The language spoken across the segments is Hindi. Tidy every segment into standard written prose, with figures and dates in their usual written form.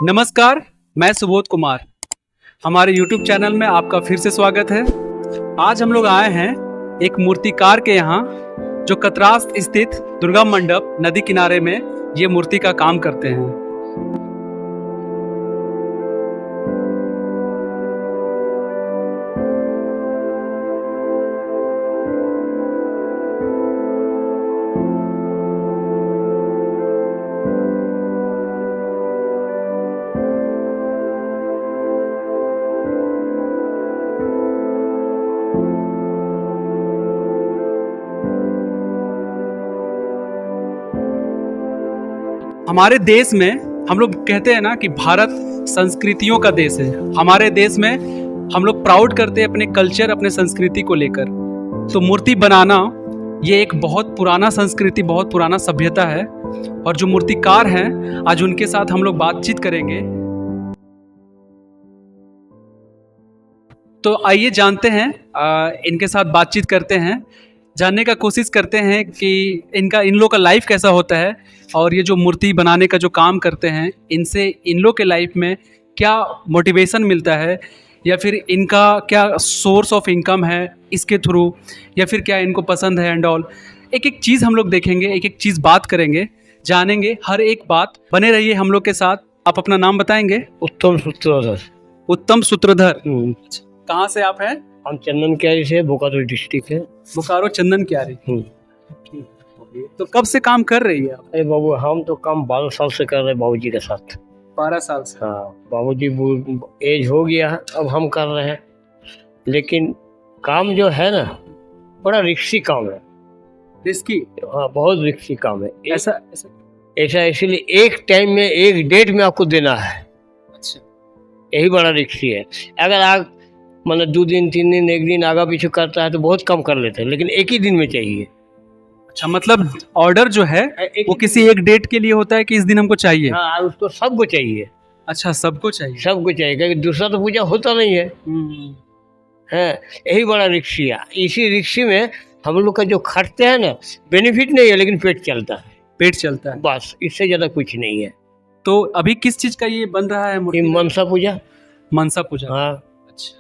नमस्कार, मैं सुबोध कुमार। हमारे YouTube चैनल में आपका फिर से स्वागत है। आज हम लोग आए हैं एक मूर्तिकार के यहाँ जो कतरास स्थित दुर्गा मंडप नदी किनारे में ये मूर्ति का काम करते हैं। हमारे देश में हम लोग कहते हैं ना कि भारत संस्कृतियों का देश है। हमारे देश में हम लोग प्राउड करते हैं अपने कल्चर, अपने संस्कृति को लेकर। तो मूर्ति बनाना ये एक बहुत पुराना संस्कृति, बहुत पुराना सभ्यता है। और जो मूर्तिकार हैं, आज उनके साथ हम लोग बातचीत करेंगे। तो आइए जानते हैं, इनके साथ बातचीत करते हैं, जानने का कोशिश करते हैं कि इन लोग का लाइफ कैसा होता है और ये जो मूर्ति बनाने का जो काम करते हैं, इनसे इन लोग के लाइफ में क्या मोटिवेशन मिलता है, या फिर इनका क्या सोर्स ऑफ इनकम है इसके थ्रू, या फिर क्या इनको पसंद है एंड ऑल। एक एक चीज़ हम लोग देखेंगे, एक एक चीज़ बात करेंगे, जानेंगे हर एक बात। बने रहिए हम लोग के साथ। आप अपना नाम बताएंगे? उत्तम सूत्रधर। उत्तम सूत्रधर। कहाँ से आप हैं? हम चंदन क्यारी से, बोकारो डिस्ट्रिक्ट है। बोकारो चंदन क्यारी। तो कब से काम कर रही है आप? अरे बाबू, हम तो काम 12 साल से कर रहे हैं बाबूजी के साथ। 12 साल से? हाँ, बाबूजी एज हो गया है, अब हम कर रहे हैं। लेकिन काम जो है ना, बड़ा रिस्की काम है। रिस्की? हाँ, बहुत रिस्की काम है। ऐसा इसीलिए एक टाइम में, एक डेट में आपको देना है। अच्छा। यही बड़ा रिस्की है। अगर आप मतलब 2 दिन 3 दिन, 1 दिन आगा पीछे करता है तो बहुत कम कर लेते हैं, लेकिन एक ही दिन में चाहिए। अच्छा, मतलब ऑर्डर जो है वो किसी एक डेट के लिए होता है कि इस दिन हमको चाहिए? हाँ, उसको सबको चाहिए। अच्छा, सबको चाहिए? सबको चाहिए, क्योंकि दूसरा तो पूजा होता नहीं है। है, यही बड़ा रिक्शी है। इसी रिक्शी में हम लोग का जो खटते हैं ना, बेनिफिट नहीं है, लेकिन पेट चलता है। पेट चलता है, बस, इससे ज्यादा कुछ नहीं है। तो अभी किस चीज का ये बन रहा है मूर्ति? मनसा पूजा। मनसा पूजा। हाँ।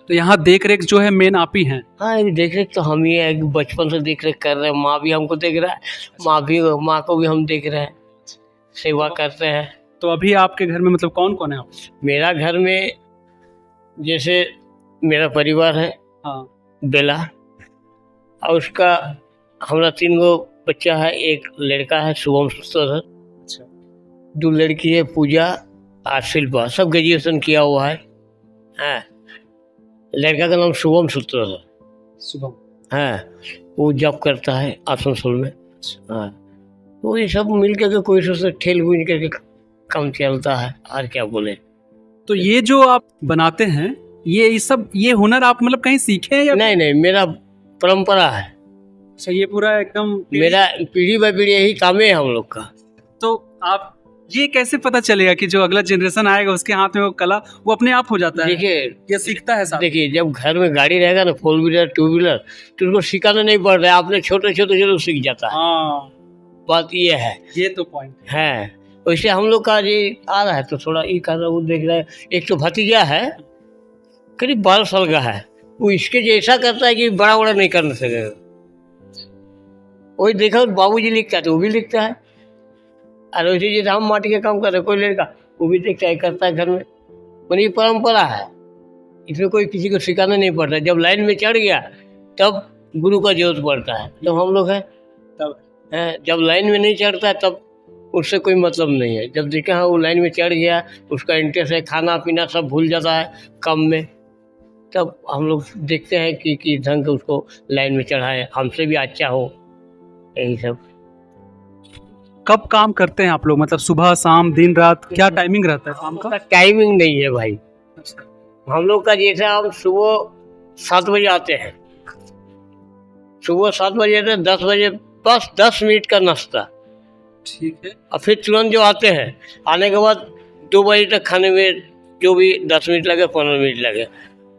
तो यहाँ देख रेख जो है मेन आप ही हैं? हाँ, देख रेख तो हम ही है, बचपन से देख रेख कर रहे हैं। माँ भी हमको देख रहा है, माँ को भी हम देख रहे हैं, सेवा करते हैं। तो अभी आपके घर में मतलब कौन कौन है आप? मेरा घर में जैसे मेरा परिवार है। हाँ। बेला, और उसका हमारा 3 गो बच्चा है। एक लड़का है शुभम सूत्रधर। अच्छा। 2 लड़की है, पूजा और शिल्पा। सब ग्रेजुएशन किया हुआ है। हाँ, लड़का का नाम शुभम सूत्रधर। शुभम? हाँ, वो जॉब करता है आसनसोल में। हाँ, तो ये सब मिल के कोई से ठेल बुन करके काम चलता है, और क्या बोले। तो ये जो आप बनाते हैं, ये हुनर आप मतलब कहीं सीखे हैं या? नहीं, मेरा परंपरा है। अच्छा, ये पूरा एकदम मेरा पीढ़ी बाई पीढ़ी यही काम है हम लोग का। तो आप ये कैसे पता चलेगा कि जो अगला जनरेशन आएगा उसके हाथ में वो कला वो अपने आप हो जाता है? देखिए, ये सीखता है साहब। देखिए, जब घर में गाड़ी रहेगा ना, 4 व्हीलर 2 व्हीलर, तो उसको सिखाना नहीं पड़ रहा है। आपने छोटे छोटे सीख जाता है। हाँ, बात ये है। ये तो पॉइंट है। वैसे हम लोग का जी आ रहा है तो थोड़ा ये कर रहा, वो देख रहा है। एक तो भतीजा है, करीब 12 साल का है। वो इसके जैसा करता है कि बड़ा बड़ा नहीं कर सकेगा। वही देखा, बाबूजी लिखता है तो वो भी लिखता है। और वैसे जैसे हम माटी का काम कर रहे, कोई लड़का वो भी देखता है, करता है घर में। मतलब ये परंपरा है, इसमें कोई किसी को सिखाना नहीं पड़ता। जब लाइन में चढ़ गया तब गुरु का जरूरत पड़ता है। तो हम लोग हैं तब है, जब लाइन में नहीं चढ़ता है तब उससे कोई मतलब नहीं है। जब देखा हाँ वो लाइन में चढ़ गया, उसका इंटरेस्ट है, खाना पीना सब भूल जाता है काम में, तब हम लोग देखते हैं कि ढंग से उसको लाइन में चढ़ाए, हमसे भी अच्छा हो। यही सब। कब काम करते हैं आप लोग? मतलब सुबह, शाम, दिन, रात, क्या टाइमिंग रहता है काम का? टाइमिंग नहीं है भाई। हम लोग का जैसे हम सुबह 7 बजे आते हैं, सुबह 7 बजे आते हैं, 10 बजे बस 10 मिनट का नाश्ता। ठीक है। और फिर तुरंत जो आते हैं, आने के बाद 2 बजे तक खाने में जो भी 10 मिनट लगे, 15 मिनट लगे,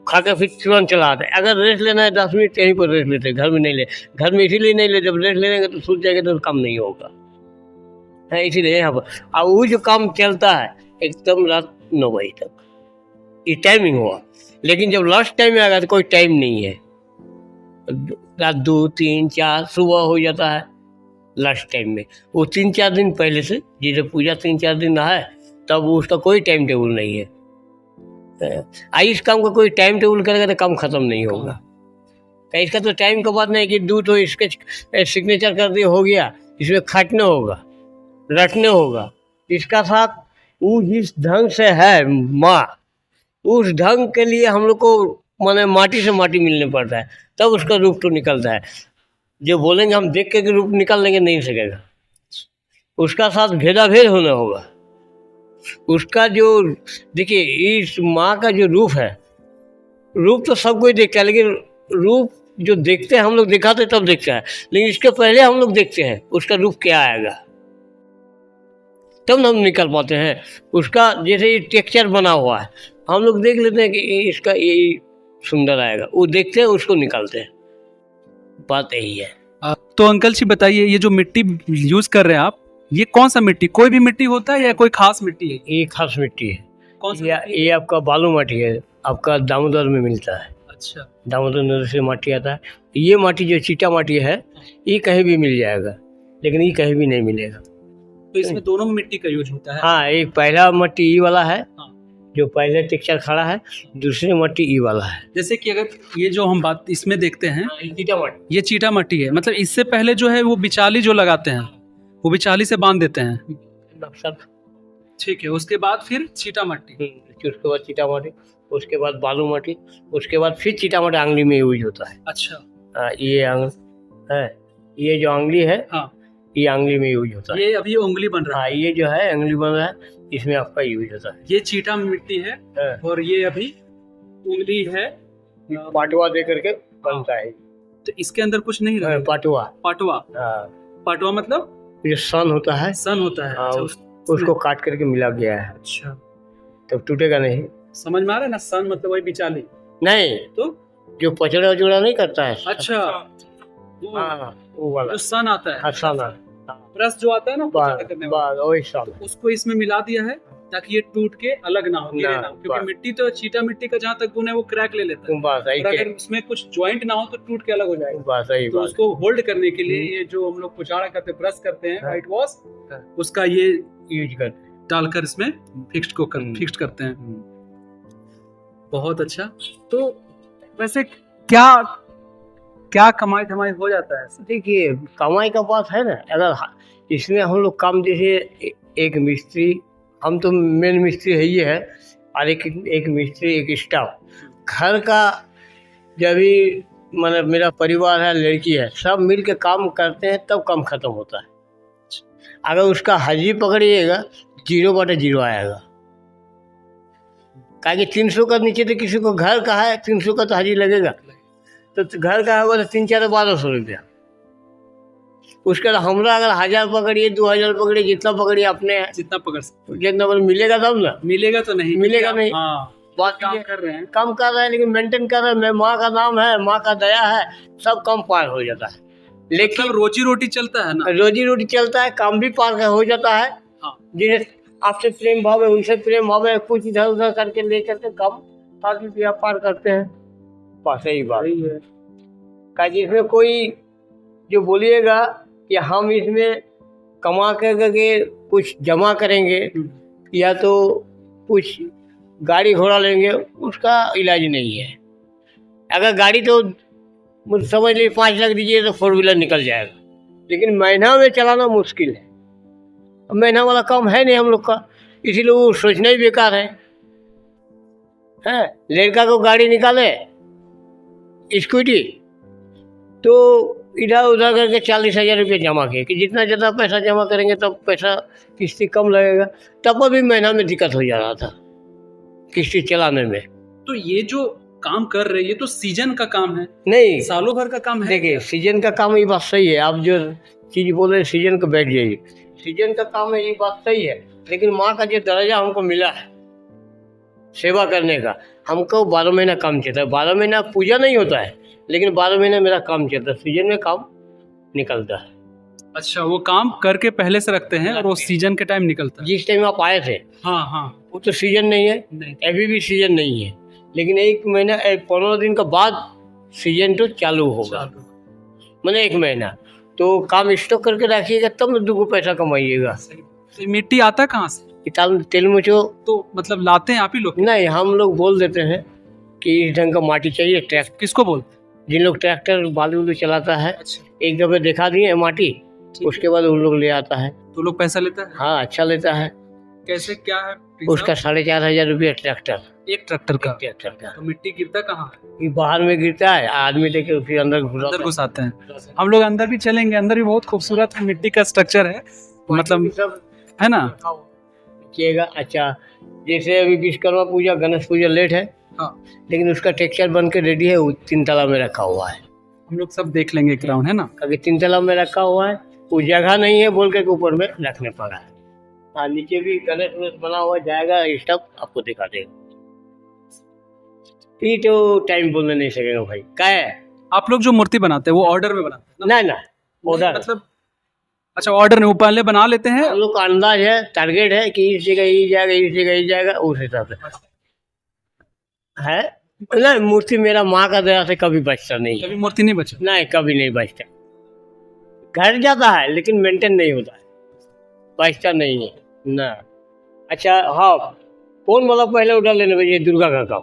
खा के फिर तुरंत चला आते हैं। अगर रेस्ट लेना है 10 मिनट यहीं पर रेस्ट लेते हैं, घर में नहीं ले। घर में इसीलिए नहीं ले, जब रेस्ट ले लेंगे तो सूझ जाएगा तो काम नहीं होगा। है, इसीलिए यहाँ पर। और वो जो काम चलता है एकदम रात 9 बजे तक, ये टाइमिंग हुआ। लेकिन जब लास्ट टाइम में आएगा तो कोई टाइम नहीं है, रात 2, 3, 4 सुबह हो जाता है लास्ट टाइम में। वो 3-4 दिन पहले से, जैसे पूजा 3-4 दिन है तब उसका कोई टाइम टेबल नहीं है। इस काम का कोई टाइम टेबल करेगा तो काम खत्म नहीं होगा। इसका तो टाइम का बात नहीं कि दो तो इसके सिग्नेचर कर दिए हो गया, इसमें खाटना होगा, रटने होगा। इसका साथ वो जिस ढंग से है माँ, उस ढंग के लिए हम लोग को माने माटी से माटी मिलने पड़ता है, तब उसका रूप तो निकलता है। जो बोलेंगे हम देख के रूप निकाल लेंगे, नहीं सकेगा। उसका साथ भेदाभेद होना होगा। उसका जो देखिए, इस माँ का जो रूप है, रूप तो सब कोई देखता है, लेकिन रूप जो देखते हैं हम लोग, दिखाते तब देखते हैं, लेकिन इसके पहले हम लोग देखते हैं उसका रूप क्या आएगा, तब हम निकल पाते हैं। उसका जैसे ये टेक्सचर बना हुआ है, हम लोग देख लेते हैं कि इसका ये सुंदर आएगा, वो देखते हैं उसको निकालते हैं। बात यही है। तो अंकल जी बताइए, ये जो मिट्टी यूज कर रहे हैं आप, ये कौन सा मिट्टी, कोई भी मिट्टी होता है या कोई खास मिट्टी है? ये खास मिट्टी है। कौन सा? ये आपका बालू माटी है, आपका दामोदर में मिलता है। अच्छा, दामोदर नदी से माटी आता है। ये माटी जो चीटा माटी है, ये कहीं भी मिल जाएगा, लेकिन ये कहीं भी नहीं मिलेगा। तो इसमें दोनों मिट्टी का यूज होता है? हाँ, एक पहला मट्टी ई वाला है, हाँ। जो पहले टेक्सचर खड़ा है, दूसरे मट्टी ई वाला है। जैसे कि अगर ये जो हम बात इसमें देखते हैं, चीटा मट्टी, ये चीटा मट्टी है, मतलब इससे पहले जो है वो बिचाली जो लगाते हैं, वो बिचाली से बांध देते हैं। ठीक है, उसके बाद फिर चीटा मट्टी, उसके बाद चीटा माटी, उसके बाद बालू माटी, उसके बाद फिर चीटा माटी आंगली में यूज होता है। अच्छा, ये है, ये जो आंगली है, हाँ, ये आंगली में यूज होता है। ये अभी उंगली बन रहा है। हाँ, ये जो है आंगली बन रहा है, इसमें आपका यूज होता है। ये चीटा मिट्टी है और ये अभी उंगली है, पाटवा दे करके बनता है। तो इसके अंदर कुछ नहीं रहा। पाटवा, पाटवा, पाटवा मतलब जो सन होता है, सन होता है। अच्छा, उसको काट करके मिला गया है। अच्छा, तब टूटेगा नहीं। समझ में आ रहा है ना? सन मतलब वही बिचाली। नहीं तो जो पचड़ा उचड़ा नहीं करता है। अच्छा, वो वाला जो सन आता है, सन, ब्रश जो आता है ना, वही सन, तो उसको इसमें मिला दिया है ताकि ये टूट के अलग ना हो, गिरे ना हो, क्योंकि मिट्टी तो चीटा मिट्टी का जहाँ तक गुण है वो क्रैक ले लेता है। और अगर उसमें कुछ जॉइंट ना हो तो टूट के अलग हो जाएगा। तो उसको होल्ड करने के लिए ये जो हम लोग कुचाड़ा करते हैं, ब्रश करते हैं, व्हाइट वॉश, उसका ये यूज करते हैं, डालकर इसमें फिक्स्ड करते हैं। बहुत अच्छा। तो वैसे क्या क्या कमाई धमाई हो जाता है? देखिए, कमाई का बात है ना, अगर इसमें हम लोग काम, जैसे एक मिस्त्री, हम तो मेन मिस्त्री है ही है, और एक मिस्त्री, एक स्टाफ, घर का जब भी मतलब मेरा परिवार है, लड़की है, सब मिल के काम करते हैं, तब काम खत्म होता है। अगर उसका हाजिरी पकड़िएगा, 0/0 आएगा। कहा कि 300 का नीचे तो किसी को घर का है, 300 का तो हाजिरी लगेगा, तो घर का होगा तो 3-4-1200 रुपया। उसके बाद हमरा अगर 1000 पकड़िए, 2000 पकड़िए, जितना पकड़िए अपने, जितना पकड़ जितना मिलेगा तब ना। मिलेगा तो नहीं, मिलेगा नहीं। हाँ, बात काम कर रहे हैं, काम कर रहे हैं, लेकिन मेंटेन कर रहे हैं। माँ का नाम है, माँ का दया है, सब काम पार हो जाता है। लेकिन मतलब रोजी रोटी चलता है ना, रोजी रोटी चलता है, काम भी पार हो जाता है। हाँ। जिन्हें आपसे प्रेम भाव है, उनसे प्रेम भाव है, कुछ इधर उधर करके ले करके काम ताकि पार करते हैं। बस यही बात है। का जिसमें कोई जो बोलिएगा कि हम इसमें कमा करके कुछ जमा करेंगे या तो कुछ गाड़ी घोड़ा लेंगे, उसका इलाज नहीं है। अगर गाड़ी तो समझ लीजिए 5 लाख दीजिए तो 4 व्हीलर निकल जाएगा, लेकिन महीना में चलाना मुश्किल है। महीना वाला काम है नहीं हम लोग का, इसीलिए वो सोचना ही बेकार है। लड़का को गाड़ी निकाले स्कूटी, तो इधर उधर करके 40,000 रुपये जमा किए कि जितना ज़्यादा पैसा जमा करेंगे तब पैसा किस्ती कम लगेगा, तब भी महीना में दिक्कत हो जा रहा था किस्ती चलाने में। तो ये जो काम कर रहे हैं, ये तो सीजन का काम है, नहीं सालों भर का काम है। देखिए, सीजन का काम, ये बात सही है, आप जो चीज़ बोल रहे हैं सीजन का, बैठ जाइए, सीजन का काम है, ये बात सही है। लेकिन माँ का जो दर्जा हमको मिला है सेवा करने का, हमको 12 महीना काम चलता है। 12 महीना पूजा नहीं होता है, लेकिन 12 महीने मेरा काम चलता है, सीजन में काम निकलता है। अच्छा, वो काम करके पहले से रखते हैं और वो सीजन के टाइम निकलता है। जिस टाइम आप आए थे हाँ हाँ। वो तो सीजन नहीं है, नहीं। अभी भी सीजन नहीं है, लेकिन 1 महीना 15 दिन का बाद सीजन तो चालू होगा। मैंने 1 महीना तो काम स्टॉक करके रखिएगा, तब न 2 पैसा कमाइएगा। तो ये मिट्टी आता कहाँ से? तेल में जो तो मतलब लाते हैं आप ही लोग? नहीं, हम लोग बोल देते हैं कि इस ढंग का माटी चाहिए। ट्रैक्टर किसको बोलते हैं? जिन लोग ट्रैक्टर बालू उलू चलाता है, अच्छा, एक दफे दिखा दिए माटी, उसके बाद उन लोग ले आता है। तो लोग पैसा लेता है? हाँ, अच्छा लेता है। कैसे, क्या है उसका 4,500 रुपया ट्रैक्टर, एक ट्रैक्टर का? ट्रैक्टर का। तो मिट्टी गिरता कहाँ है? ये बाहर में गिरता है, आदमी लेके फिर अंदर अंदर घुसाते हैं। हम लोग अंदर भी चलेंगे, अंदर भी बहुत खूबसूरत मिट्टी का स्ट्रक्चर है, मतलब सब है ना? किएगा। अच्छा, जैसे अभी विश्वकर्मा पूजा, गणेश पूजा लेट है, हाँ, लेकिन उसका टेक्सचर बन के रेडी है, वो 3 तला में रखा हुआ है। हम लोग सब देख लेंगे ग्राउंड, है ना? अभी 3 तला में रखा हुआ है, वो जगह नहीं है बोल के ऊपर में रखने पड़ा है। हाँ, नीचे भी गणेश बना हुआ जाएगा, स्टफ आपको दिखा देगा। ये तो टाइम बोलने नहीं सकेगा भाई। क्या है, आप लोग जो मूर्ति बनाते हैं वो ऑर्डर में बनाते हैं ना? ना ऑर्डर, मतलब अच्छा, ऑर्डर नहीं, वो पहले बना लेते हैं। हम लोग का अंदाज है, टारगेट है कि इस जगह ये जाएगा, इस जगह ये जाएगा, उस हिसाब से है। नहीं, मूर्ति मेरा माँ का दया से कभी बचता नहीं है। कभी मूर्ति नहीं बचा? नहीं, कभी नहीं बचता। घर जाता है लेकिन मेंटेन नहीं होता है, बचता नहीं है ना। अच्छा हाँ, कौन वाला पहले ऑर्डर लेने भेजिए? दुर्गा का काम,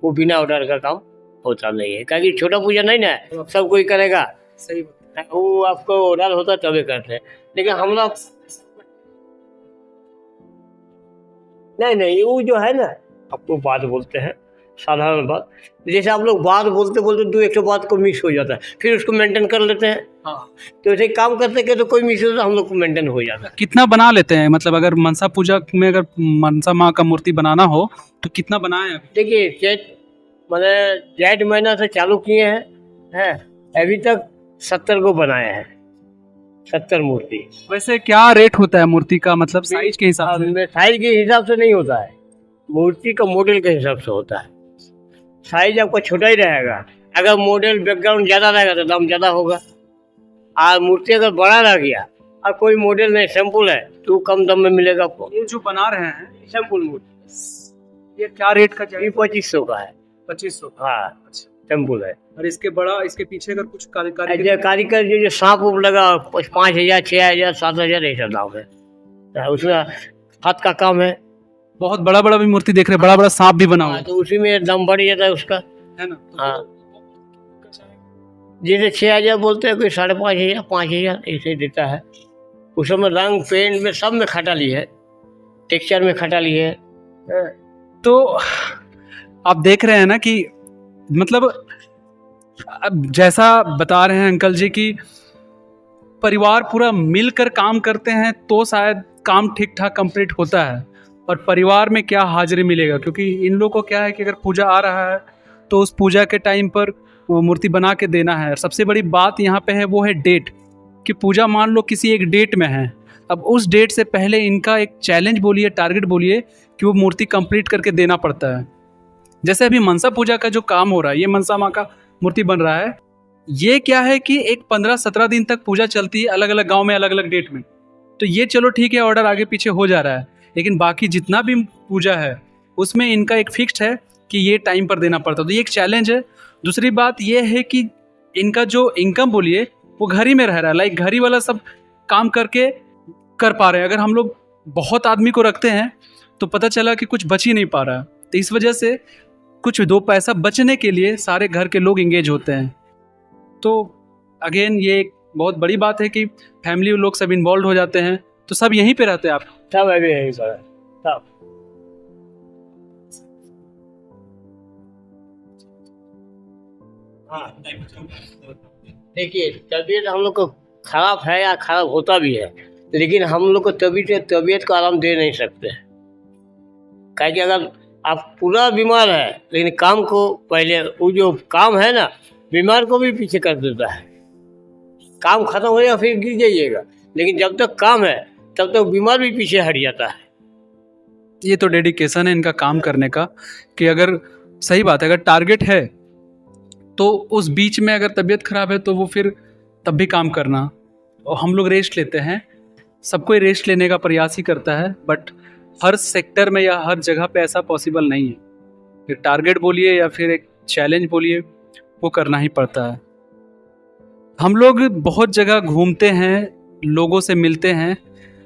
वो बिना ऑर्डर का काम होता नहीं है, क्योंकि छोटा पूजा नहीं ना सब कोई करेगा। सही बात। वो आपको ऑर्डर होता तभी करते हैं, लेकिन हम लोग नहीं, वो जो है ना, आपको बात बोलते हैं साधारण बात, जैसे आप लोग बात बोलते बोलते 2-100 बात को मिस हो जाता है, फिर उसको मेंटेन कर लेते हैं। हाँ, तो ऐसे काम करते के तो कोई मिस होता, हम लोग को मेंटेन हो जाता है। कितना बना लेते हैं? मतलब अगर मनसा पूजा में अगर मनसा माँ का मूर्ति बनाना हो तो कितना बनाए अभी? देखिए, जेठ महीना से चालू किए हैं, अभी तक 70 को बनाए हैं, 70 मूर्ति। वैसे क्या रेट होता है मूर्ति का, मतलब साइज के हिसाब से? साइज के हिसाब से नहीं होता है, मूर्ति का मॉडल के हिसाब से होता है। साइज आपका छोटा ही रहेगा, अगर मॉडल बैकग्राउंड ज़्यादा रहेगा तो दाम ज़्यादा होगा, और मूर्ति अगर बड़ा रह गया और कोई मॉडल नहीं, सिंपल है, तो कम दाम में मिलेगा आपको। ये जो बना रहे हैं सिंपल मूर्ति, ये क्या रेट का चाहिए? ये 2500 का है। 2500? हाँ, अच्छा। सिंपल है। और इसके बड़ा, इसके पीछे अगर कुछ कारीगर जो कारीगर जो सांप उप लगा 5,000, 6,000, 7,000 ऐसा दाम है, उसमें हाथ का काम है। बहुत बड़ा बड़ा भी मूर्ति देख रहे हैं, बड़ा बड़ा सांप भी बना हुआ हाँ, तो उसी में दाम बढ़ जाता है उसका, है ना? हाँ। जैसे 6,000 बोलते हैं, कोई 5,500, 5,000 ऐसे देता है। उसमें रंग पेंट में सब में खटाली है, टेक्सचर में खटाली है। तो आप देख रहे हैं ना कि मतलब अब जैसा बता रहे हैं अंकल जी कि परिवार पूरा मिलकर काम करते हैं तो शायद काम ठीक ठाक कंप्लीट होता है, और परिवार में क्या हाजिरी मिलेगा, क्योंकि इन लोगों को क्या है कि अगर पूजा आ रहा है तो उस पूजा के टाइम पर वो मूर्ति बना के देना है। सबसे बड़ी बात यहाँ पे है वो है डेट, कि पूजा मान लो किसी एक डेट में है, अब उस डेट से पहले इनका एक चैलेंज बोलिए, टारगेट बोलिए, कि वो मूर्ति कंप्लीट करके देना पड़ता है। जैसे अभी मनसा पूजा का जो काम हो रहा है, ये मनसा माँ का मूर्ति बन रहा है, ये क्या है कि एक 15-17 दिन तक पूजा चलती है, अलग अलग गांव में अलग अलग डेट में। तो ये चलो ठीक है, ऑर्डर आगे पीछे हो जा रहा है, लेकिन बाकी जितना भी पूजा है उसमें इनका एक फिक्स्ड है कि ये टाइम पर देना पड़ता है, तो ये एक चैलेंज है। दूसरी बात ये है कि इनका जो इनकम बोलिए वो घर ही में रह रहा है, लाइक घर ही वाला सब काम करके कर पा रहे हैं। अगर हम लोग बहुत आदमी को रखते हैं तो पता चला कि कुछ बच ही नहीं पा रहा है, तो इस वजह से कुछ 2 पैसा बचने के लिए सारे घर के लोग इंगेज होते हैं। तो अगेन ये एक बहुत बड़ी बात है कि फैमिली लोग सब इन्वॉल्व हो जाते हैं। तो सब यहीं पे रहते हैं आप? सब अभी यहीं पर है, सब। हाँ, देखिए, तबीयत हम लोग को खराब है या खराब होता भी है, लेकिन हम लोग को तबीयत को आराम दे नहीं सकते, क्या कि अगर आप पूरा बीमार है, लेकिन काम को पहले, वो जो काम है ना, बीमार को भी पीछे कर देता है। काम खत्म हो जाएगा फिर गिर जाइएगा, लेकिन जब तक काम है तब तक बीमार भी पीछे हट जाता है। ये तो डेडिकेशन है इनका काम करने का, कि अगर सही बात है, अगर टारगेट है तो उस बीच में अगर तबीयत खराब है तो वो फिर तब भी काम करना, हम लोग रेस्ट लेते हैं, सब कोई रेस्ट लेने का प्रयास ही करता है, बट हर सेक्टर में या हर जगह पे ऐसा पॉसिबल नहीं है। एक टारगेट बोलिए या फिर एक चैलेंज बोलिए, वो करना ही पड़ता है। हम लोग बहुत जगह घूमते हैं, लोगों से मिलते हैं,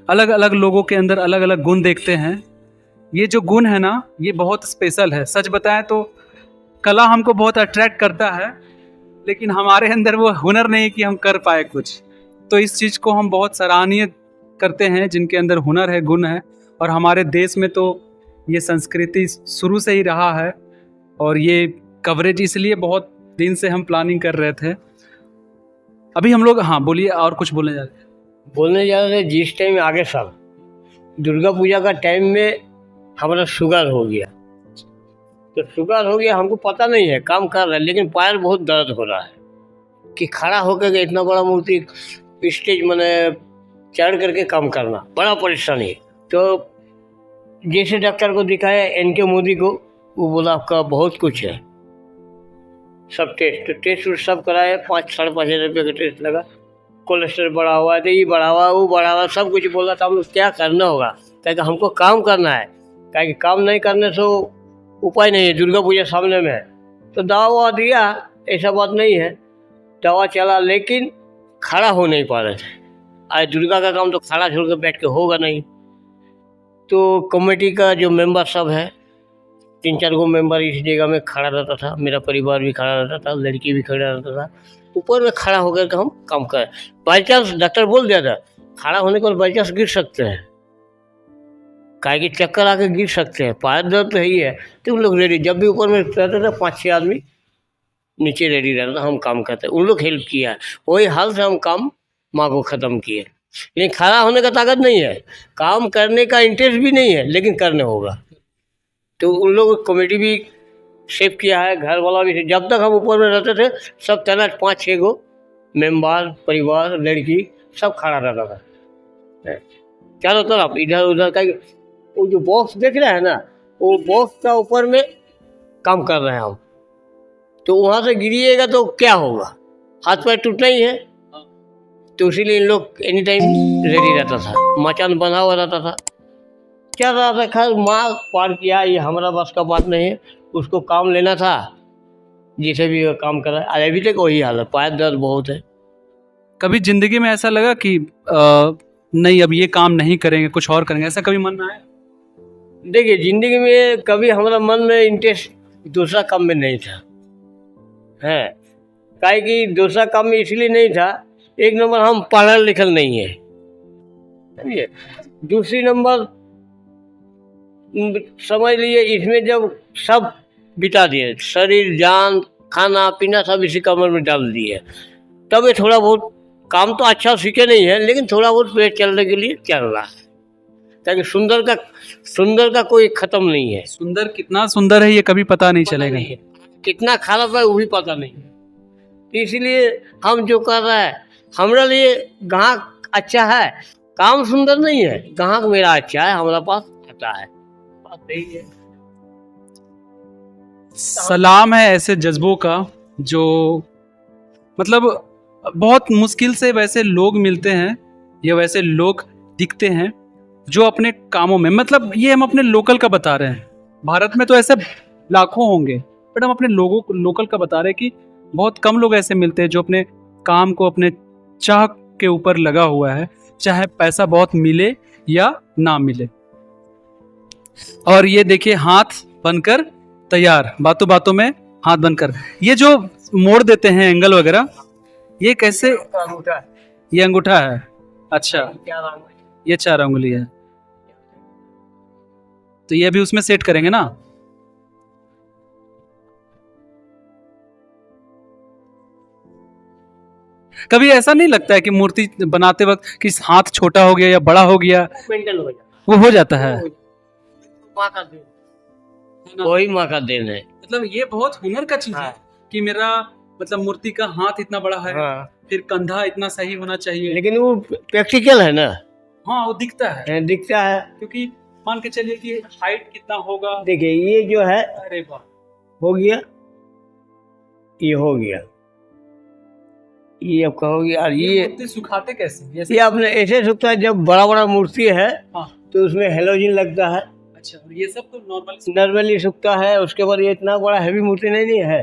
अलग अलग लोगों के अंदर अलग अलग गुण देखते हैं। ये जो गुण है ना, ये बहुत स्पेशल है। सच बताएं तो कला हमको बहुत अट्रैक्ट करता है, लेकिन हमारे अंदर वो हुनर नहीं कि हम कर पाए कुछ। तो इस चीज़ को हम बहुत सराहनीय करते हैं जिनके अंदर हुनर है, गुण है। और हमारे देश में तो ये संस्कृति शुरू से ही रहा है, और ये कवरेज इसलिए बहुत दिन से हम प्लानिंग कर रहे थे। अभी हम लोग, हाँ बोलिए, और कुछ बोलने जा रहे हैं? बोलने जा रहे थे, जिस टाइम आगे साल दुर्गा पूजा का टाइम में हमारा शुगर हो गया। तो शुगर हो गया, हमको पता नहीं है, काम कर रहा है, लेकिन पैर बहुत दर्द हो रहा है कि खड़ा होकर इतना बड़ा मूर्ति स्टेज मैंने चढ़ करके काम करना बड़ा परेशानी है। तो जैसे डॉक्टर को दिखाया, एन के मोदी को, वो बोला आपका बहुत कुछ है। सब टेस्ट सब कराए, 5-5.5 रुपये का टेस्ट लगा। कोलेस्ट्रॉल बढ़ा हुआ है, तो ये बढ़ा हुआ, वो बढ़ा हुआ, सब कुछ बोला था। हम लोग क्या करना होगा, क्योंकि हमको काम करना है, क्योंकि काम नहीं करने से उपाय नहीं है। दुर्गा पूजा सामने में है, तो दवा ववा दिया, ऐसा बात नहीं है, दवा चला, लेकिन खड़ा हो नहीं पा रहे थे। आज दुर्गा का काम तो खड़ा छोड़ कर बैठ के होगा नहीं। तो कमेटी का जो मेंबर सब है, 3-4 गो मेंबर इस जगह में खड़ा रहता था, मेरा परिवार भी खड़ा रहता था, लड़की भी खड़ा रहता था। ऊपर में खड़ा होकर के हम काम करें। बाई चांस डॉक्टर बोल दिया था, खड़ा होने के बाद बाई चांस गिर सकते हैं, काहे कि चक्कर आके गिर सकते हैं, पैर दर्द तो ही है। तो उन लोग रेडी, जब भी ऊपर में रहते थे 5-6 आदमी नीचे रेडी रहता था, हम काम करते, उन लोग हेल्प किया है। वही हाल से हम काम माँ को ख़त्म किए। लेकिन खड़ा होने का ताकत नहीं है, काम करने का इंटरेस्ट भी नहीं है, लेकिन करने होगा। तो उन लोग कमेटी भी सेव किया है, घर वाला भी। जब तक हम ऊपर में रहते थे, सब तना 5-6 गो मेम्बर, परिवार, लड़की सब खड़ा रहता था चारों तरफ, इधर उधर का। वो जो बॉक्स देख रहे हैं ना, वो बॉक्स का ऊपर में काम कर रहे हैं हम। तो वहाँ से गिरिएगा तो क्या होगा, हाथ पैर टूटना ही है। तो इसीलिए इन लोग एनी टाइम रेडी रहता था, मचान बना हुआ रहता था। क्या रहा था, खैर माँ पार किया, ये हमारा बस का बात नहीं है। उसको काम लेना था, जिसे भी काम करा, अभी तक वही हाल है, पैर दर्द बहुत है। कभी जिंदगी में ऐसा लगा कि नहीं अब ये काम नहीं करेंगे, कुछ और करेंगे, ऐसा कभी मन में आया? देखिए, जिंदगी में कभी हमारा मन में इंटरेस्ट दूसरा काम में नहीं था है। काहे कि दूसरा काम में इसलिए नहीं था, एक नंबर हम पढ़ल लिखल नहीं है, समझिए। दूसरी नंबर समझ लिए, इसमें जब सब बिता दिए, शरीर जान खाना पीना सब इसी कमर में डाल दिए, तब ये थोड़ा बहुत काम तो अच्छा सीखे नहीं है, लेकिन थोड़ा बहुत पेट चलने के लिए चल रहा है। ताकि सुंदर का कोई ख़त्म नहीं है। सुंदर कितना सुंदर है ये कभी पता नहीं चलेगा, कितना खराब है वो भी पता नहीं। तो इसलिए हम जो कर रहे हैं, हमारे लिए ग्राहक अच्छा है, काम सुंदर नहीं है, ग्राहक मेरा अच्छा है, हमारा पास आता है, बात यही है। सलाम है ऐसे जज्बों का, जो मतलब बहुत मुश्किल से वैसे लोग मिलते हैं या वैसे लोग दिखते हैं जो अपने कामों में, मतलब ये हम अपने लोकल का बता रहे हैं, भारत में तो ऐसे लाखों होंगे, बट हम अपने लोगों को लोकल का बता रहे हैं कि बहुत कम लोग ऐसे मिलते हैं जो अपने काम को अपने चाह के ऊपर लगा हुआ है, चाहे पैसा बहुत मिले या ना मिले। और ये देखिए, हाथ बनकर तैयार, बातों बातों में हाथ बनकर। ये जो मोड़ देते हैं एंगल वगैरह, ये कैसे? ये अंगूठा है, अच्छा, ये 4 उंगली है, तो ये भी उसमें सेट करेंगे ना। कभी ऐसा नहीं लगता है कि मूर्ति बनाते वक्त कि हाथ छोटा हो गया या बड़ा हो गया? वो हो जाता है, माँ का देन, वही माँ का देन है। मतलब ये बहुत हुनर का चीज है कि मेरा मतलब मूर्ति का हाथ इतना बड़ा है, फिर कंधा इतना सही होना चाहिए, लेकिन वो प्रैक्टिकल है ना। हाँ, वो दिखता है, क्योंकि मान के चलिए कि हाइट कितना होगा। देखिए, ये जो है, अरे वाह, हो गया, ये हो गया, ये अब कहोगे यार ये मूर्ति सुखाते कैसे? ये आपने ऐसे सूखता है, जब बड़ा बड़ा मूर्ति है हाँ। तो उसमें हेलोजिन लगता है, अच्छा, और ये सब तो नॉर्मल नॉर्मली सूखता है। उसके बाद ये इतना बड़ा हैवी मूर्ति नहीं है।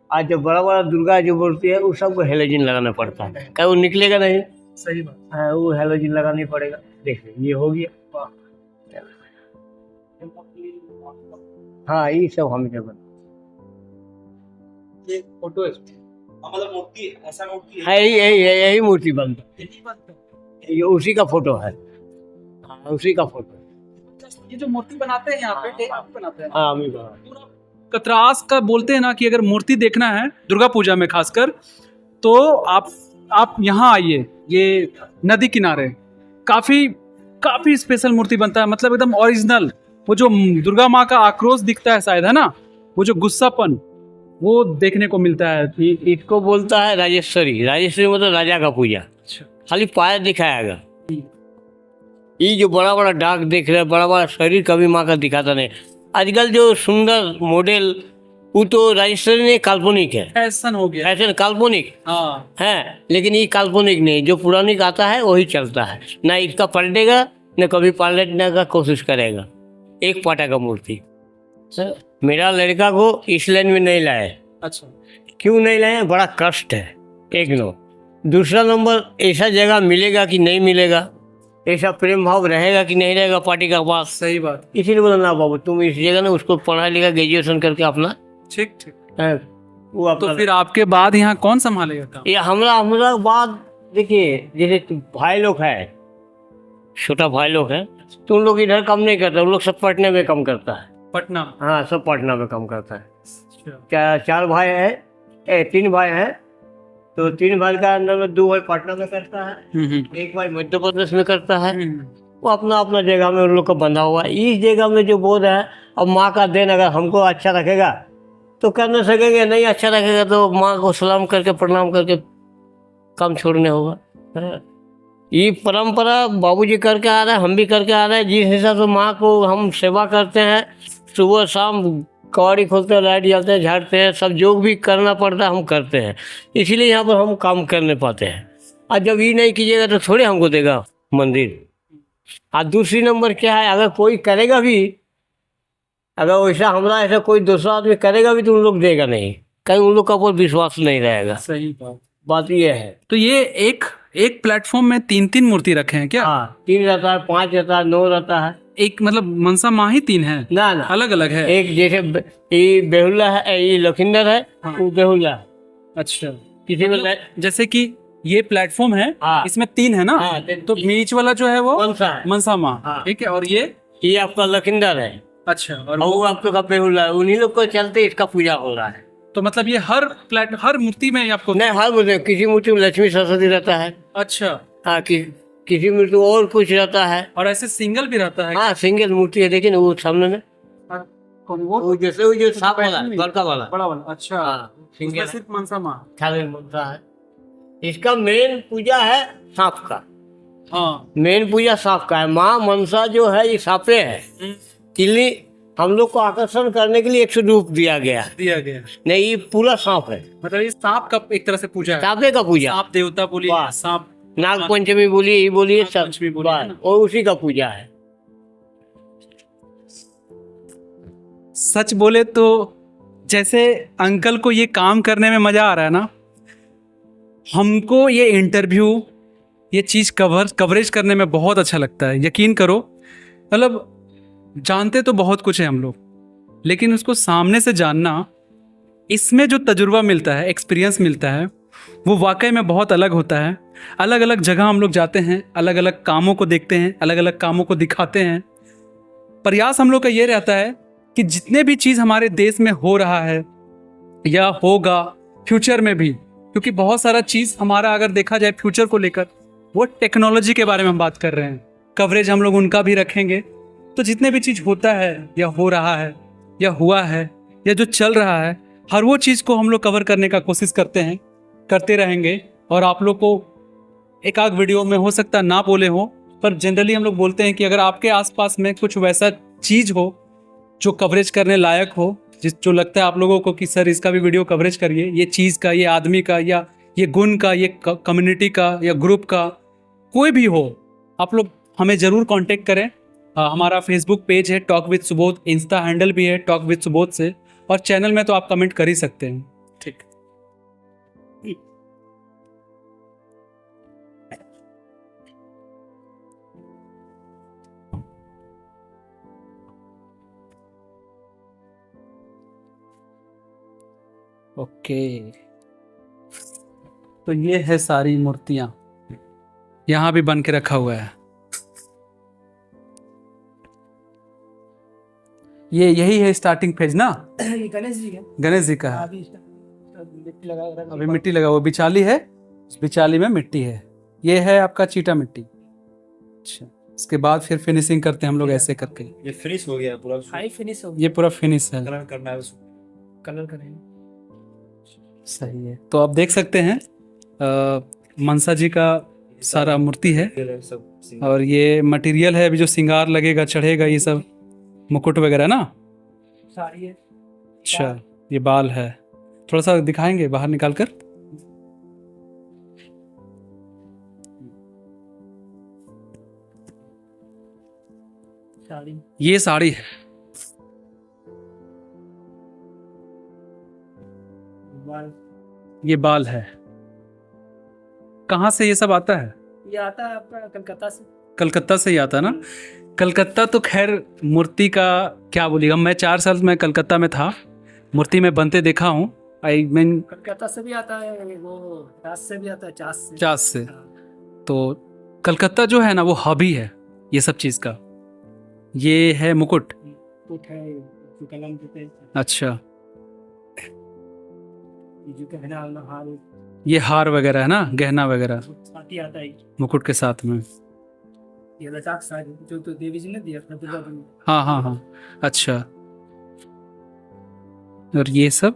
आज जो बड़ा बड़ा दुर्गा जो मूर्ति है, उस सबको हेलोजिन लगाना पड़ता है, क्या वो निकलेगा नहीं। सही बात। हाँ, वो हेलोजिन लगानी पड़ेगा। देखिए ये हो गया। हाँ, ये सब हम जब ये फोटो है मतलब मूर्ति ऐसा मूर्ति है, यही मूर्ति बनता यही बात है। है। ये उसी का फोटो है। हाँ, उसी का फोटो। ये जो मूर्ति बनाते हैं यहाँ पे, ये आप बनाते हैं? हाँ, अभी बना। पूरा कतरास का बोलते हैं ना कि अगर मूर्ति देखना है दुर्गा पूजा में खासकर, तो आप यहाँ आइए, ये नदी किनारे काफी स्पेशल मूर्ति बनता है, मतलब एकदम ओरिजिनल। वो जो दुर्गा माँ का आक्रोश दिखता है शायद, है ना, वो जो गुस्सापन वो देखने को मिलता है। इसको बोलता है राजेश्वरी। राजेश्वरी मतलब राजा का पूजा। अच्छा। खाली पाया दिखाएगा। ये जो बड़ा बड़ा डाक देख रहे हैं, बड़ा बड़ा शरीर कभी माँ का दिखाता नहीं। आजकल जो सुंदर मॉडल, वो तो राजेश्वरी नहीं, काल्पनिक है। फैशन हो गया। फैशन काल्पनिक हाँ। है, लेकिन ये काल्पनिक नहीं, जो पुरानिक आता है वही चलता है। ना इसका पलटेगा, न कभी पलटने का कोशिश करेगा। एक पाटा का मूर्ति। सर, मेरा लड़का को इस लाइन में नहीं लाए। अच्छा। क्यों नहीं लाए? बड़ा कष्ट है, एक नंबर। दूसरा नंबर, ऐसा जगह मिलेगा कि नहीं मिलेगा, ऐसा प्रेम भाव रहेगा कि नहीं रहेगा पार्टी का पास। सही बात। इसीलिए बोला ना बाबू, तुम इस जगह ना उसको पढ़ा लिखा ग्रेजुएशन करके अपना ठीक। है, वो अपना। तो फिर आपके बाद यहाँ कौन संभालेगा काम? ये हमारा बात देखिए, जैसे भाई लोग है, छोटा भाई लोग है, तो उन लोग इधर काम नहीं करता, उन लोग सब पटना में काम करता है। पटना? हाँ, सब पटना में काम करता है। चार भाई है, 3 भाई हैं, तो 3 भाई का अंदर में 2 भाई पटना में करता है, एक भाई मध्य प्रदेश में करता है। वो अपना अपना जगह में उन लोग का बंधा हुआ है। इस जगह में जो बोल रहा है, अब माँ का देन अगर हमको अच्छा रखेगा तो कर नहीं सकेंगे, नहीं अच्छा रखेगा तो माँ को सलाम करके प्रणाम करके काम छोड़ने होगा। ये परंपरा बाबूजी करके आ रहा है, हम भी करके आ रहे हैं। जिस हिसाब से माँ को हम सेवा करते हैं, सुबह शाम कवाड़ी खोलते हैं, लाइट जलते हैं, झाड़ते हैं, सब जो भी करना पड़ता है हम करते हैं। इसीलिए यहाँ पर हम काम कर नहीं पाते हैं। और जब ये नहीं कीजिएगा तो थोड़े हमको देगा मंदिर। और दूसरी नंबर क्या है, अगर कोई करेगा भी, अगर वैसा हमारा ऐसा कोई दूसरा आदमी करेगा भी तो उन लोग देगा नहीं, कहीं उन लोग का ऊपर विश्वास नहीं रहेगा। सही बात ये है। तो ये एक प्लेटफॉर्म में 3 मूर्ति रखे हैं क्या? हाँ, 3 रहता है, 5 रहता है, 9 रहता है। एक मतलब मनसा माँ ही 3 है? ना अलग अलग है। एक जैसे ये बेहुला है, ये लखिंदर है। हाँ। वो बेहुला है। अच्छा। किसी में जैसे कि ये प्लेटफॉर्म है। हाँ। इसमें 3 है ना? हाँ, तो बीच वाला जो है वो मनसा है। मनसा माँ। हाँ। ठीक है। और ये आपका लखिंदर है। अच्छा। और वो आपका बेहुला है। उन्हीं लोग को चलते इसका पूजा हो रहा है। तो मतलब ये हर मूर्ति में आपको? नहीं, हर मूर्ति, किसी मूर्ति में लक्ष्मी सरस्वती रहता है। अच्छा। हाँ, किसी मूर्ति में और कुछ रहता है। और ऐसे सिंगल भी रहता है? हाँ, सिंगल मूर्ति है, देखिए ना वो सामने में, वो वो जो सांप वाला, बड़का वाला, बड़ा वाला। अच्छा। हाँ, उसमें सिर्फ मनसा माँ? खाली मनसा है। इसका मेन पूजा है सांप का। हाँ। मेन पूजा सांप का है। माँ मनसा जो है ये सांपे है। किली हम लोग को आकर्षण करने के लिए एक रूप दिया गया। नहीं, ये पूरा सांप है। मतलब ये सांप का एक तरह से पूजा है? सांपे का पूजा। सांप देवता बोलिए, वाह। सांप नाग पंचमी बोलिए, ये बोलिए, सब पंचमी बोलिए, है ना? और उसी का पूजा है। सच बोले तो जैसे अंकल को ये काम करने में मजा आ रहा है ना, हमको ये इंटरव्यू, ये चीज कवरेज करने में बहुत अच्छा लगता है। यकीन करो, मतलब जानते तो बहुत कुछ है हम लोग, लेकिन उसको सामने से जानना, इसमें जो तजुर्बा मिलता है, एक्सपीरियंस मिलता है, वो वाकई में बहुत अलग होता है। अलग अलग जगह हम लोग जाते हैं, अलग अलग कामों को देखते हैं, अलग अलग कामों को दिखाते हैं। प्रयास हम लोग का ये रहता है कि जितने भी चीज़ हमारे देश में हो रहा है या होगा फ्यूचर में भी, क्योंकि बहुत सारा चीज़ हमारा अगर देखा जाए फ्यूचर को लेकर, वो टेक्नोलॉजी के बारे में हम बात कर रहे हैं, कवरेज हम लोग उनका भी रखेंगे। तो जितने भी चीज़ होता है या हो रहा है या हुआ है या जो चल रहा है, हर वो चीज़ को हम लोग कवर करने का कोशिश करते हैं, करते रहेंगे। और आप लोग को एक आध वीडियो में हो सकता ना बोले हो, पर जनरली हम लोग बोलते हैं कि अगर आपके आसपास में कुछ वैसा चीज़ हो जो कवरेज करने लायक हो, जो लगता है आप लोगों को कि सर इसका भी वीडियो कवरेज करिए, ये चीज़ का, ये आदमी का, या ये गुण का, ये कम्युनिटी का या ग्रुप का, कोई भी हो, आप लोग हमें ज़रूर कांटेक्ट करें। हमारा फेसबुक पेज है talk with Subodh, Insta handle भी है टॉक विद सुबोध से, और चैनल में तो आप कमेंट कर ही सकते हैं। ठीक। ओके, तो ये है सारी मूर्तियां, यहाँ भी बन के रखा हुआ है। ये यही है स्टार्टिंग फेज ना? ये गणेश जी का। गणेश जी का है। अभी मिट्टी लगा रहा है। अभी मिट्टी लगा, वो बिचाली है, उस बिचाली में मिट्टी है। ये है आपका चीटा मिट्टी। अच्छा, इसके बाद फिर फिनिशिंग करते हैं हम लोग ऐसे करके। ये फिनिश हो गया है पूरा। हाई फिनिश हो ये पूरा फिनिश है। कलर करना है उसको। कलर करेंगे। सही है। तो आप देख सकते हैं मनसा जी का सारा मूर्ति है, ये सब और ये मटेरियल है अभी जो श्रृंगार लगेगा, चढ़ेगा, ये सब मुकुट वगैरह ना। साड़ी है। अच्छा, ये बाल है, थोड़ा सा दिखाएंगे बाहर निकाल कर। साड़ी। ये साड़ी है। बाल। ये बाल है। कहाँ से ये सब आता है? ये आता है आपका कलकत्ता से। कलकत्ता से ही आता है ना। कलकत्ता तो खैर मूर्ति का क्या बोलिएगा, मैं 4 साल में कलकत्ता में था, मूर्ति में बनते देखा हूँ। आई मीन कलकत्ता से भी आता है, वो चास से भी आता है, चास से। चास से। हाँ। तो कलकत्ता जो है ना वो हब ही है ये सब चीज़ का। ये है मुकुट। मुकुट है, जो कलम देते हैं। अच्छा, ये जो गहना वाला हार, ये हार वगैरह है ना, गहना वगैरह साथी आता है। मुकुट के साथ में। ये लचाक साड़ी जो तो देवी जी ने दिया था दुर्गा जी ने। हाँ हाँ हाँ, अच्छा। और ये सब,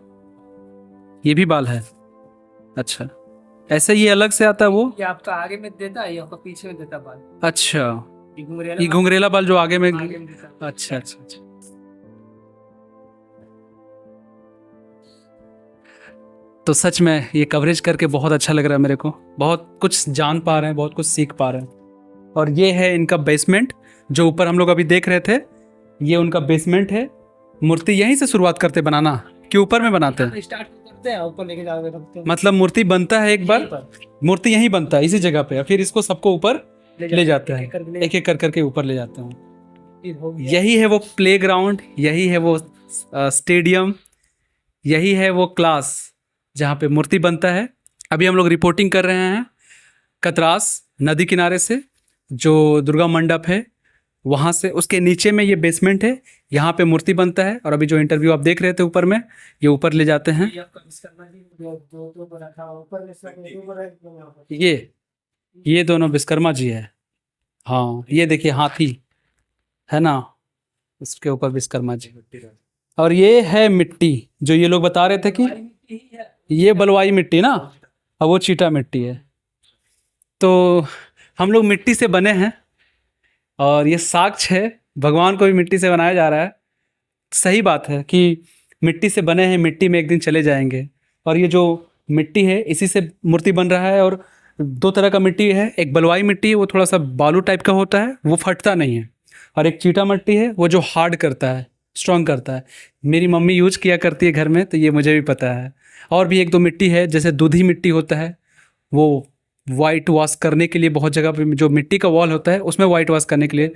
ये भी बाल है। अच्छा, ऐसे ये अलग से आता है वो। ये आपका आगे में देता है, ये आपका पीछे में देता है बाल। अच्छा, ये घुंघरेला ये घुंघरेला बाल जो आगे में। आगे में देता है। अच्छा अच्छा अच्छा। तो सच में ये कवरेज करके बहुत अच्छा लग रहा है मेरे को, बहुत कुछ जान पा रहे हैं, बहुत कुछ सीख पा रहे हैं। और ये है इनका बेसमेंट, जो ऊपर हम लोग अभी देख रहे थे, ये उनका बेसमेंट है। मूर्ति यहीं से शुरुआत करते बनाना कि ऊपर में बनाते हैं? स्टार्ट करते हैं, ऊपर लेके जाके रखते हैं। मतलब मूर्ति बनता है एक बार, यहीं पर। मूर्ति यहीं बनता है इसी जगह पे, फिर इसको सबको ऊपर ले जाते हैं, एक एक एक कर करके ऊपर ले जाते हैं। एक हो गया। यही है वो प्लेग्राउंड, यही है वो स्टेडियम, यही है वो क्लास जहाँ पे मूर्ति बनता है। अभी हम लोग रिपोर्टिंग कर रहे हैं कतरास नदी किनारे से, जो दुर्गा मंडप है वहाँ से। उसके नीचे में ये बेसमेंट है, यहाँ पे मूर्ति बनता है। और अभी जो इंटरव्यू आप देख रहे थे ऊपर में, ये ऊपर ले जाते हैं। ये आपका विश्वकर्मा जी दो बना था ऊपर में, सब दो बना यहाँ पर। ये दोनों विश्वकर्मा जी है। हाँ, ये देखिए हाथी है ना, इसके ऊपर विश्वकर्मा जी। और ये है मिट्टी, जो ये लोग बता रहे थे कि ये बलुआई मिट्टी ना, और वो चीटा मिट्टी है। तो हम लोग मिट्टी से बने हैं, और ये साक्ष्य है भगवान को भी मिट्टी से बनाया जा रहा है। सही बात है कि मिट्टी से बने हैं, मिट्टी में एक दिन चले जाएंगे। और ये जो मिट्टी है इसी से मूर्ति बन रहा है। और 2 तरह का मिट्टी है, एक बलुआई मिट्टी है, वो थोड़ा सा बालू टाइप का होता है, वो फटता नहीं है। और एक चीटा मिट्टी है, वो जो हार्ड करता है, स्ट्रॉन्ग करता है। मेरी मम्मी यूज किया करती है घर में, तो ये मुझे भी पता है। और भी 1-2 मिट्टी है, जैसे दूधी मिट्टी होता है, वो वाइट वॉश करने के लिए बहुत जगह पे जो मिट्टी का वॉल होता है उसमें वाइट वॉश करने के लिए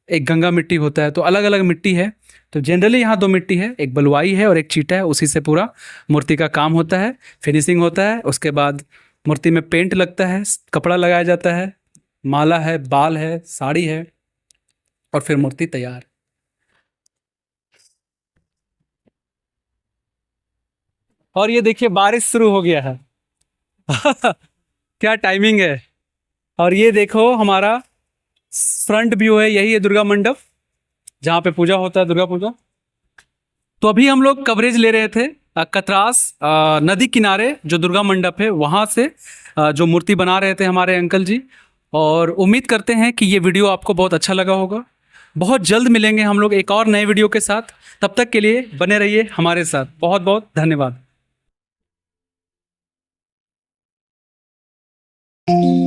एक गंगा मिट्टी होता है। तो अलग अलग मिट्टी है। तो जनरली यहाँ 2 मिट्टी है, एक बलुआई है और एक चीटा है। उसी से पूरा मूर्ति का काम होता है, फिनिशिंग होता है। उसके बाद मूर्ति में पेंट लगता है, कपड़ा लगाया जाता है, माला है, बाल है, साड़ी है, और फिर मूर्ति तैयार। और ये देखिए बारिश शुरू हो गया है। क्या टाइमिंग है। और ये देखो हमारा फ्रंट व्यू है, यही है दुर्गा मंडप जहाँ पे पूजा होता है, दुर्गा पूजा। तो अभी हम लोग कवरेज ले रहे थे कतरास नदी किनारे जो दुर्गा मंडप है वहाँ से, जो मूर्ति बना रहे थे हमारे अंकल जी। और उम्मीद करते हैं कि ये वीडियो आपको बहुत अच्छा लगा होगा। बहुत जल्द मिलेंगे हम लोग एक और नए वीडियो के साथ। तब तक के लिए बने रहिए हमारे साथ। बहुत बहुत धन्यवाद। है।